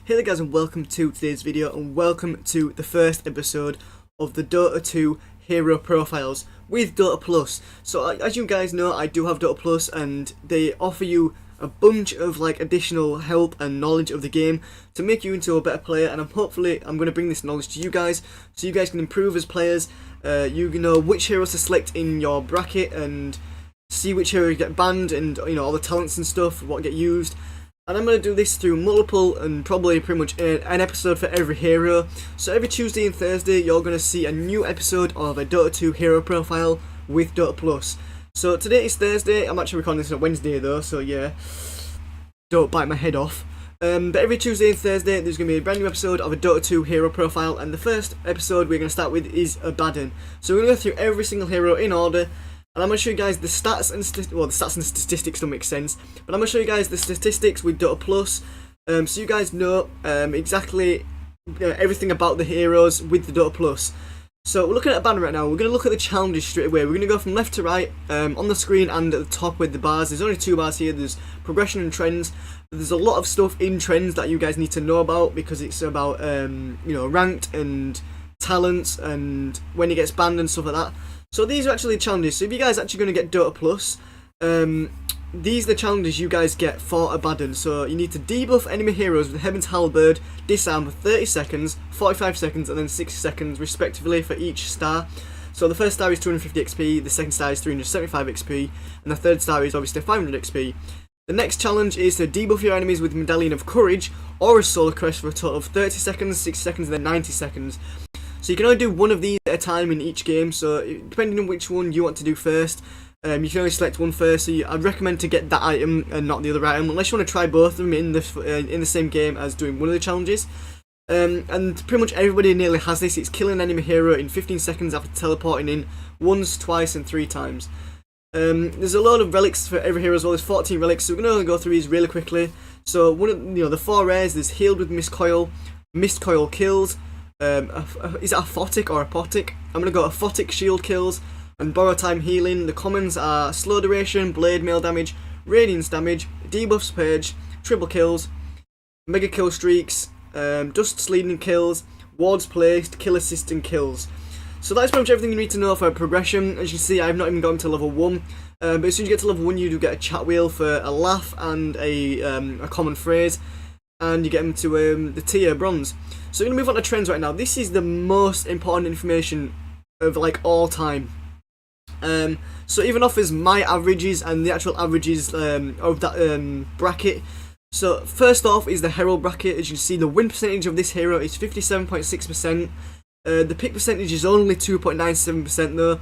Hey there guys, and welcome to today's video, and welcome to the first episode of the Dota 2 hero profiles with Dota Plus. So as you guys know, I do have Dota Plus, and they offer you a bunch of additional help and knowledge of the game to make you into a better player, and I'm going to bring this knowledge to you guys so you guys can improve as players. You know which heroes to select in your bracket and see which hero get banned, and all the talents and stuff, what get used. And I'm going to do this through multiple and probably pretty much an episode for every hero. So every Tuesday and Thursday you're going to see a new episode of a Dota 2 hero profile with Dota Plus. So today is Thursday. I'm actually recording this on Wednesday though, so yeah, don't bite my head off. But every Tuesday and Thursday there's going to be a brand new episode of a Dota 2 hero profile, and the first episode we're going to start with is Abaddon. So we're going to go through every single hero in order, and I'm going to show you guys the stats and the stats and statistics don't make sense, but I'm going to show you guys the statistics with Dota Plus, so you guys know exactly everything about the heroes with the Dota Plus. So we're looking at Abaddon right now. We're going to look at the challenges straight away. We're going to go from left to right on the screen and at the top with the bars. There's only 2 bars here. There's progression and trends. But there's a lot of stuff in trends that you guys need to know about, because it's about ranked and talents and when he gets banned and stuff like that. So these are actually challenges. So if you guys are actually going to get Dota Plus, these are the challenges you guys get for Abaddon. So you need to debuff enemy heroes with Heaven's Halberd, disarm for 30 seconds, 45 seconds, and then 60 seconds respectively for each star. So the first star is 250 XP, the second star is 375 XP, and the third star is obviously 500 XP. The next challenge is to debuff your enemies with Medallion of Courage or a Solar Crest for a total of 30 seconds, 60 seconds, and then 90 seconds. So you can only do one of these at a time in each game, so depending on which one you want to do first, you can only select one first. So I'd recommend to get that item and not the other item, unless you want to try both of them in the same game as doing one of the challenges. And pretty much everybody nearly has this. It's kill an enemy hero in 15 seconds after teleporting in once, twice, and 3 times. There's a lot of relics for every hero as well. There's 14 relics, so we're going to go through these really quickly. So one of the 4 rares, there's Healed with Mist Coil kills. Is it Aphotic or Apotic? I'm going to go Aphotic shield kills and Borrow Time healing. The commons are Slow Duration, Blade Mail damage, Radiance damage, Debuffs page, Triple kills, Mega kill streaks, Dust Sleeding kills, Wards placed, Kill assist and kills. So that's pretty much everything you need to know for progression. As you can see, I've not even gotten to level 1, but as soon as you get to level 1 you do get a chat wheel for a laugh and a common phrase, and you get them to the tier bronze. So we're going to move on to trends right now. This is the most important information of all time. So even offers my averages and the actual averages of that bracket. So first off is the Herald bracket. As you can see, the win percentage of this hero is 57.6%. The pick percentage is only 2.97% though,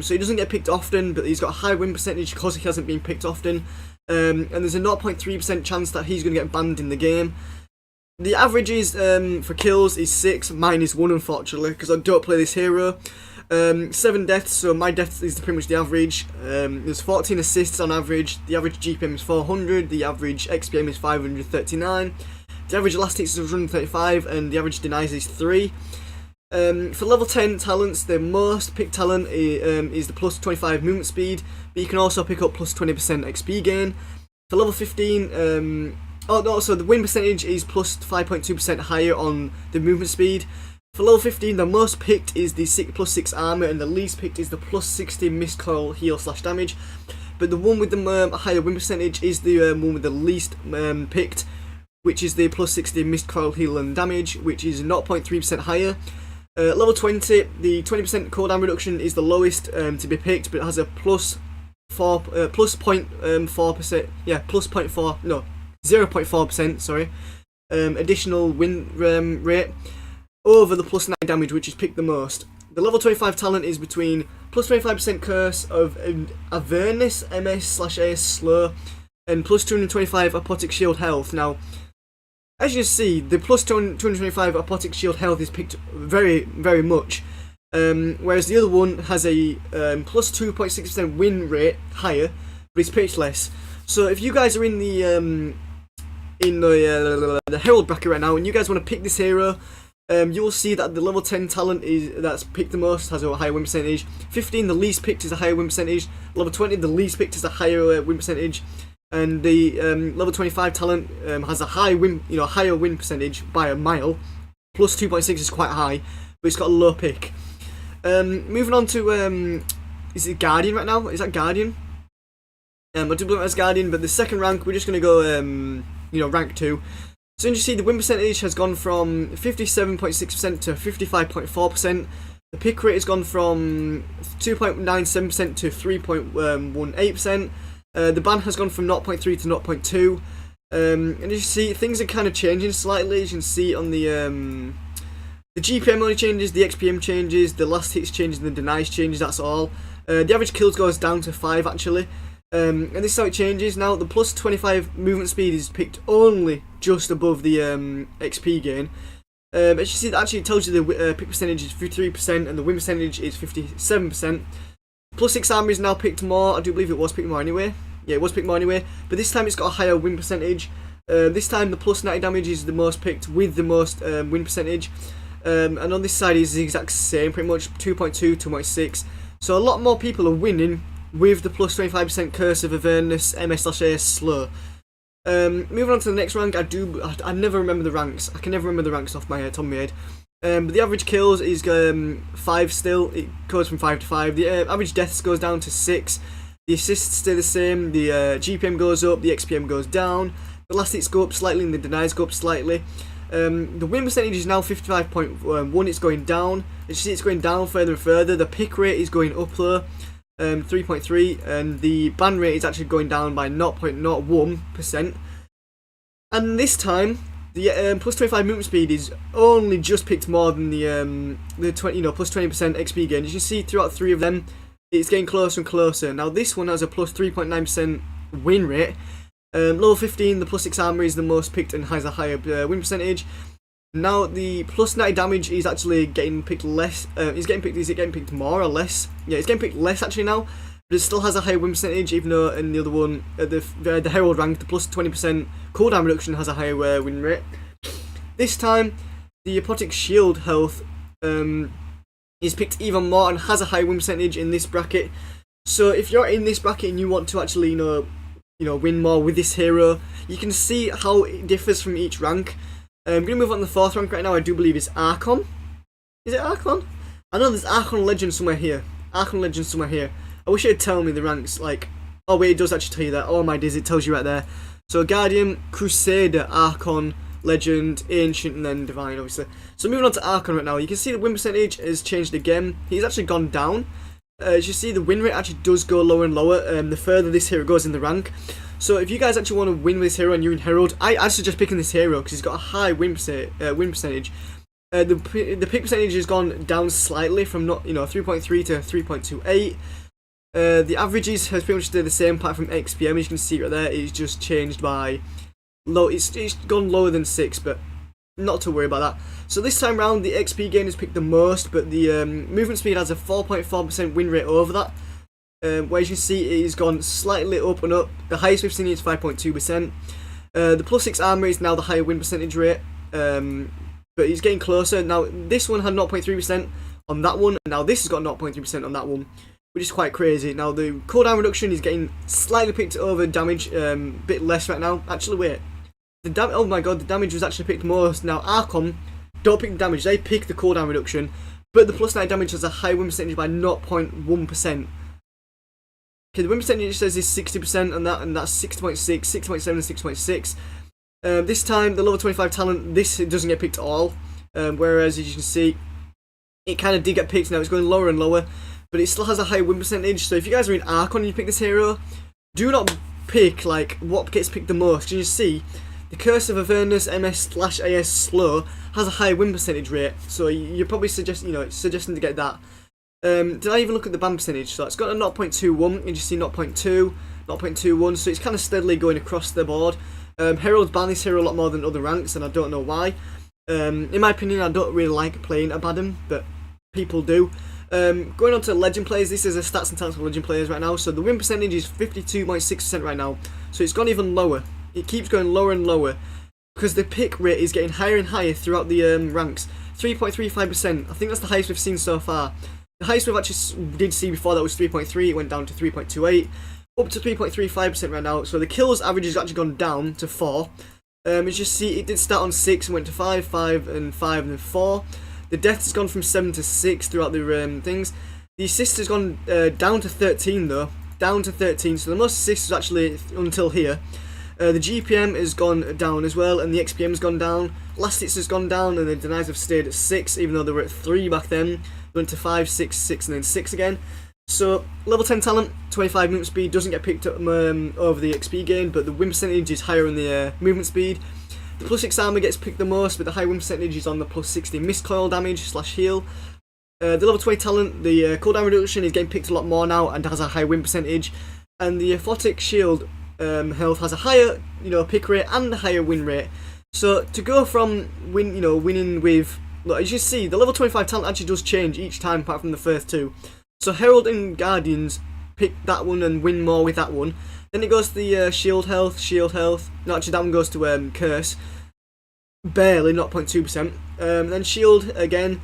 so he doesn't get picked often, but he's got a high win percentage because he hasn't been picked often. And there's a 0.3% chance that he's going to get banned in the game. The averages for kills is 6, mine is 1 unfortunately, because I don't play this hero. 7 deaths, so my death is pretty much the average. There's 14 assists on average, the average GPM is 400, the average XPM is 539, the average last hits is 135, and the average denies is 3. For level 10 talents, the most picked talent is the plus 25 movement speed, but you can also pick up plus 20% XP gain. For level 15, so the win percentage is plus 5.2% higher on the movement speed. For level 15, the most picked is the plus 6 armor, and the least picked is the plus 60 Mist Coil heal / damage. But the one with the higher win percentage is the one with the least picked, which is the plus 60 Mist Coil heal and damage, which is 0.3% higher. Level 20, the 20% cooldown reduction is the lowest to be picked, but it has a plus 0.4%, sorry, additional win rate over the plus 9 damage, which is picked the most. The level 25 talent is between plus 25% curse of Avernus, MS/AS slow, and plus 225 Apotic shield health. Now, as you see, the plus 225 Apotic shield health is picked very, very much, whereas the other one has a plus 2.6% win rate higher, but it's picked less. So if you guys are in the Herald bracket right now, and you guys want to pick this hero, you will see that the level 10 talent that's picked the most has a higher win percentage. 15, the least picked, is a higher win percentage. Level 20, the least picked, is a higher win percentage. and the level 25 talent has a high win, higher win percentage by a mile. Plus 2.6 is quite high, but it's got a low pick. Moving on to is it Guardian right now? Is that Guardian? I do believe that's Guardian, but the second rank we're just gonna go rank 2. So you see the win percentage has gone from 57.6% to 55.4%. The pick rate has gone from 2.97% to 3.18%. The ban has gone from 0.3 to 0.2. And as you see, things are kind of changing slightly. As you can see on the GPM only changes, the XPM changes, the last hits changes, and the denies changes. That's all. The average kills goes down to 5 actually. And this is how it changes. Now the plus 25 movement speed is picked only just above the XP gain. As you see, that actually tells you the pick percentage is 53% and the win percentage is 57%. Plus 6 armor is now picked more. I do believe it was picked more anyway. Yeah, it was picked more anyway. But this time it's got a higher win percentage. This time the plus 90 damage is the most picked with the most win percentage. And on this side is the exact same, pretty much 2.2, 2.6. So a lot more people are winning with the plus 25% Curse of Avernus MS/AS slow. Moving on to the next rank, I never remember the ranks. I can never remember the ranks off my head, top of my head. But the average kills is 5 still. It goes from 5 to 5. The average deaths goes down to 6. The assists stay the same. The GPM goes up. The XPM goes down. The last hits go up slightly and the denies go up slightly. The win percentage is now 55.1. It's going down. As you see, it's going down further and further. The pick rate is going up though. 3.3, and the ban rate is actually going down by 0.01%. And this time, the plus 25 movement speed is only just picked more than the plus 20% XP gain. As you see, throughout 3 of them, it's getting closer and closer. Now this one has a plus 3.9% win rate. Level 15, the plus 6 armor is the most picked and has a higher win percentage. Now the plus 90 damage is actually getting picked less. Is it getting picked more or less? Yeah, it's getting picked less actually now, but it still has a higher win percentage. Even though in the other one, the Herald rank, the plus 20% cooldown reduction has a higher win rate. This time, the Apotic Shield health is picked even more and has a higher win percentage in this bracket. So if you're in this bracket and you want to actually win more with this hero, you can see how it differs from each rank. I'm going to move on to the 4th rank right now. I do believe it's Archon. Is it Archon? I know there's Archon Legend somewhere here. Archon Legend somewhere here. I wish it'd tell me the ranks. Oh wait, it does actually tell you that. Oh my days, it tells you right there. So Guardian, Crusader, Archon, Legend, Ancient, and then Divine, obviously. So moving on to Archon right now. You can see the win percentage has changed again. He's actually gone down. As you see, the win rate actually does go lower and lower the further this hero goes in the rank. So if you guys actually want to win with this hero and you're in Herald, I suggest picking this hero because he's got a high win percentage. The pick percentage has gone down slightly from 3.3 to 3.28. The averages has pretty much stayed the same apart from XPM. As you can see right there, it's just changed by low. It's gone lower than 6, but not to worry about that. So this time round, the XP gain is picked the most, but the movement speed has a 4.4% win rate over that. Where you can see it has gone slightly up and up. The highest we've seen is 5.2%. The plus 6 armor is now the higher win percentage rate, but he's getting closer. Now this one had 0.3% on that one, and now this has got 0.3% on that one, which is quite crazy. Now the cooldown reduction is getting slightly picked over damage, bit less right now. Actually, wait, oh my god, the damage was actually picked most. Now Archon don't pick the damage; they pick the cooldown reduction, but the plus 9 damage has a high win percentage by 0.1%. Okay, the win percentage says is 60% on that, and that's 6.6, 6.7, and 6.6. This time, the level 25 talent, this doesn't get picked at all. Whereas, as you can see, it kind of did get picked. Now it's going lower and lower, but it still has a high win percentage. So if you guys are in Archon and you pick this hero, do not pick what gets picked the most. Because you see, the Curse of Avernus MS/AS slow has a high win percentage rate. So you're probably suggesting to get that. Did I even look at the ban percentage? So it's got a 0.21, and you see 0.2, 0.21, so it's kind of steadily going across the board. Heralds ban this hero a lot more than other ranks, and I don't know why. In my opinion, I don't really like playing Abaddon, but people do. Going on to Legend players, this is a stats and talents for Legend players right now. So the win percentage is 52.6% right now, so it's gone even lower. It keeps going lower and lower, because the pick rate is getting higher and higher throughout the ranks. 3.35%, I think that's the highest we've seen so far. The highest we've actually did see before that was 3.3, it went down to 3.28. up to 3.35% right now. So the kills average has actually gone down to 4. As you see, it did start on 6 and went to 5, 5 and 5 and then 4. The death has gone from 7 to 6 throughout the things. The assist has gone down to 13 though, down to 13. So the most assists was actually until here. The GPM has gone down as well, and the XPM has gone down. Last hits has gone down, and the denies have stayed at 6, even though they were at 3 back then. Went to 5, 6, 6, and then 6 again. So, level 10 talent, 25 movement speed, doesn't get picked up over the XP gain, but the win percentage is higher on the movement speed. The plus 6 armor gets picked the most, but the high win percentage is on the plus 60 missed coil damage / heal. The level 20 talent, the cooldown reduction is getting picked a lot more now and has a high win percentage. And the aphotic shield health has a higher, pick rate and a higher win rate. So to go from winning with, look, as you see, the level 25 talent actually does change each time apart from the first 2. So Herald and Guardians pick that one and win more with that one. Then it goes to the shield health. No, actually that one goes to curse. Barely, 0.2%. Then shield again.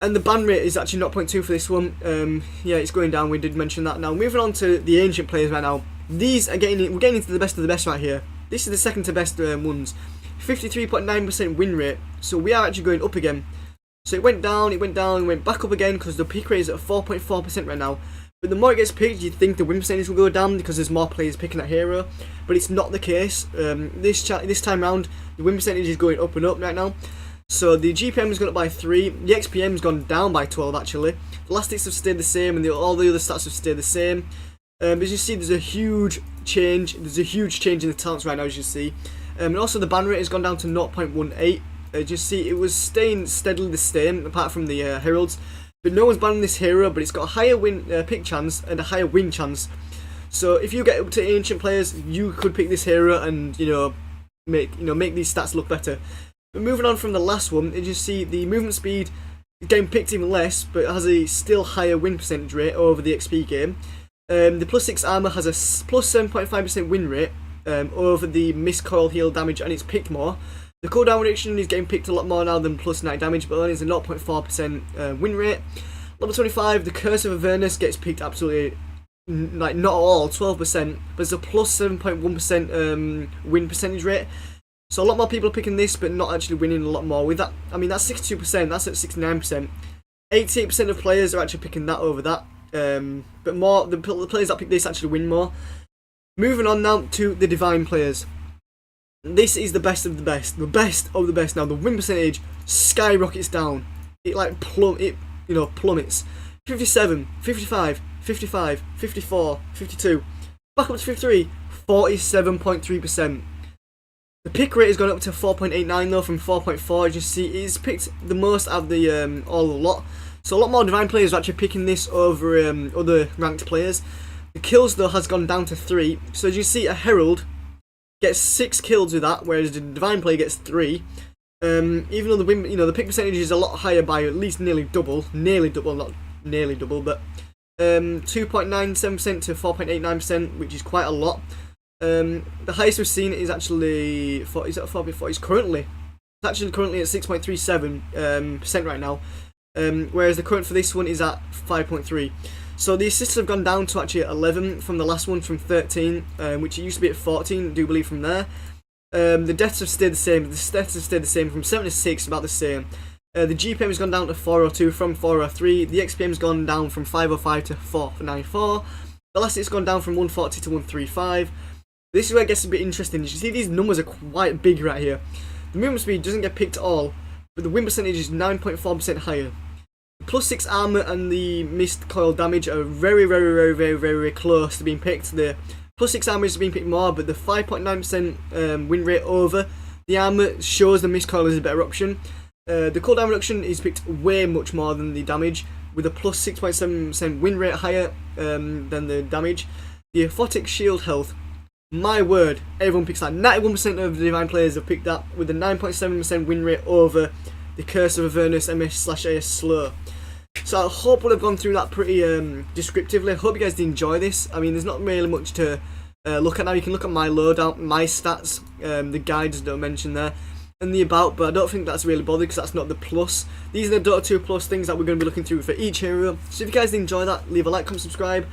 And the ban rate is actually 0.2 for this one. Yeah, it's going down, we did mention that. Now moving on to the ancient players right now. These are we're getting into the best of the best right here. This is the second to best ones. 53.9% win rate. So we are actually going up again. So it went down, it went back up again because the pick rate is at 4.4% right now. But the more it gets picked, you'd think the win percentage will go down because there's more players picking that hero. But it's not the case. This time round, the win percentage is going up and up right now. So the GPM has gone up by 3. The XPM has gone down by 12 actually. The last hits have stayed the same, and all the other stats have stayed the same. As you see, there's a huge change. There's a huge change in the talents right now, as you see. And also the ban rate has gone down to 0.18. As you see, it was staying steadily the same, apart from the heralds. But no one's banning this hero, but it's got a higher win pick chance and a higher win chance. So if you get up to ancient players, you could pick this hero and make these stats look better. But moving on from the last one, as you see, the movement speed is getting picked even less, but it has a still higher win percentage rate over the XP game. The plus 6 armor has a plus 7.5% win rate over the missed coil heal damage, and it's picked more. The cooldown reduction is getting picked a lot more now than plus 9 damage, but only is a 0.4% win rate. Level 25, the Curse of Avernus gets picked absolutely, not all, 12%, but it's a plus 7.1% win percentage rate. So a lot more people are picking this, but not actually winning a lot more. With that, I mean, that's 62%, that's at 69%. 88% of players are actually picking that over that. But more, the players that pick this actually win more. Moving on now to the Divine players. This is the best of the best. The best of the best. Now the win percentage skyrockets down. It plummets. 57, 55, 55, 54, 52. Back up to 53. 47.3%. The pick rate has gone up to 4.89 though from 4.4. As you see, it's picked the most out of the all a lot. So a lot more Divine players are actually picking this over other ranked players. The kills though has gone down to 3. So as you see, a Herald gets 6 kills with that, whereas the Divine player gets 3. Even though the win, the pick percentage is a lot higher by at least nearly double, not nearly double, but 2.97% to 4.89%, which is quite a lot. The highest we've seen is actually it's currently at 6.37% right now, whereas the current for this one is at 5.3. So the assists have gone down to actually 11 from the last one, from 13, which it used to be at 14, I do believe, from there. The deaths have stayed the same. The deaths have stayed the same from 7 to 6, about the same. The GPM has gone down to 402 from 403. The XPM has gone down from 505 to 494. The last hit's gone down from 140 to 135. This is where it gets a bit interesting. You see these numbers are quite big right here. The movement speed doesn't get picked at all, but the win percentage is 9.4% higher. The plus 6 armor and the missed coil damage are very close to being picked. The plus 6 armor is being picked more, but the 5.9% win rate over the armor shows the missed coil is a better option. The cooldown reduction is picked way much more than the damage, with a plus 6.7% win rate higher than the damage. The aphotic shield health, my word, everyone picks that. 91% of the Divine players have picked that, with a 9.7% win rate over the Curse of Avernus MS/AS slow. So I hope we'll have gone through that pretty descriptively. I hope you guys did enjoy this. I mean, there's not really much to look at now. You can look at my loadout, my stats, the guides that I mentioned there, and the about, but I don't think that's really bothered because that's not the plus. These are the Dota 2 plus things that we're going to be looking through for each hero. So if you guys did enjoy that, leave a like, comment, subscribe,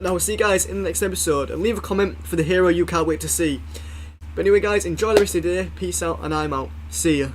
And I will see you guys in the next episode, and leave a comment for the hero you can't wait to see. But anyway guys, enjoy the rest of the day, peace out, and I'm out. See ya.